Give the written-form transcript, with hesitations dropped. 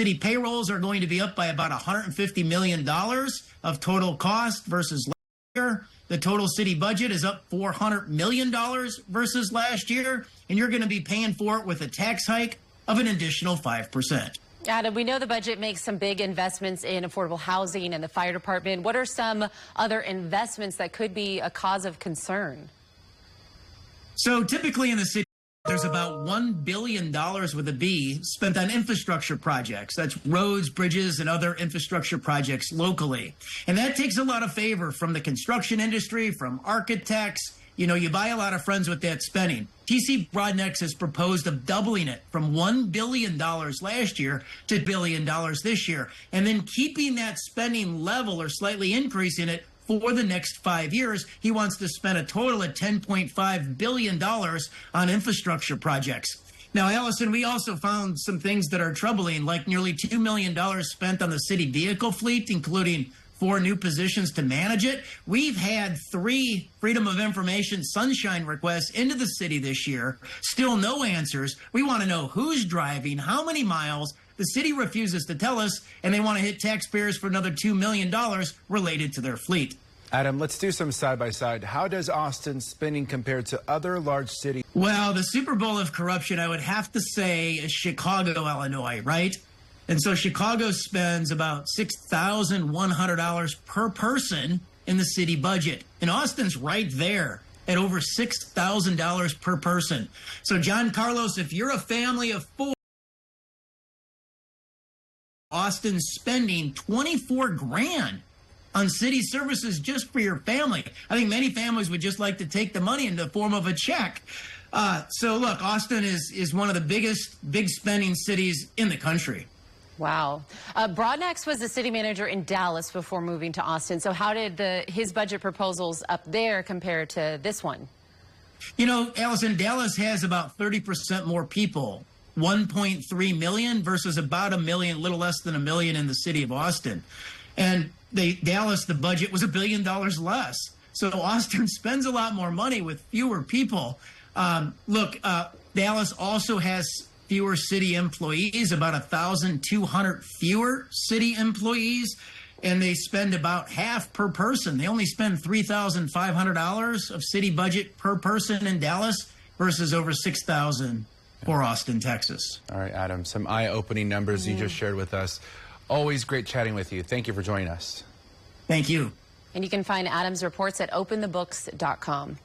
City payrolls are going to be up by about $150 million of total cost versus last year. The total city budget is up $400 million versus last year, and you're going to be paying for it with a tax hike of an additional 5%. Adam, we know the budget makes some big investments in affordable housing and the fire department. What are some other investments that could be a cause of concern? So typically in the city, there's about $1 billion with a B spent on infrastructure projects. That's roads, bridges, and other infrastructure projects locally. And that takes a lot of favor from the construction industry, from architects. You know, you buy a lot of friends with that spending. TC Broadnex has proposed of doubling it from $1 billion last year to $1 billion this year, and then keeping that spending level or slightly increasing it for the next 5 years. He wants to spend a total of $10.5 billion on infrastructure projects. Now, Allison, we also found some things that are troubling, like nearly $2 million spent on the city vehicle fleet, including 4 new positions to manage it. We've had 3 Freedom of Information sunshine requests into the city this year. Still no answers. We want to know who's driving, how many miles. The city refuses to tell us, and they want to hit taxpayers for another $2 million related to their fleet. Adam, let's do some side-by-side. How does Austin's spending compare to other large cities? Well, the Super Bowl of corruption, I would have to say, is Chicago, Illinois, right? And so Chicago spends about $6,100 per person in the city budget. And Austin's right there at over $6,000 per person. So, John Carlos, if you're a family of 4, Austin's spending $24 grand on city services just for your family. I think many families would just like to take the money in the form of a check. So, look, Austin is one of the biggest big spending cities in the country. Wow. Broadnex was the city manager in Dallas before moving to Austin. So how did his budget proposals up there compare to this one? You know, Allison, Dallas has about 30% more people, 1.3 million versus about a million, little less than a million in the city of Austin. And Dallas, the budget was $1 billion less. So Austin spends a lot more money with fewer people. Dallas also has fewer city employees, about 1,200 fewer city employees, and they spend about half per person. They only spend $3,500 of city budget per person in Dallas versus over $6,000 for Austin, Texas. All right, Adam, some eye-opening numbers you just shared with us. Always great chatting with you. Thank you for joining us. Thank you. And you can find Adam's reports at openthebooks.com.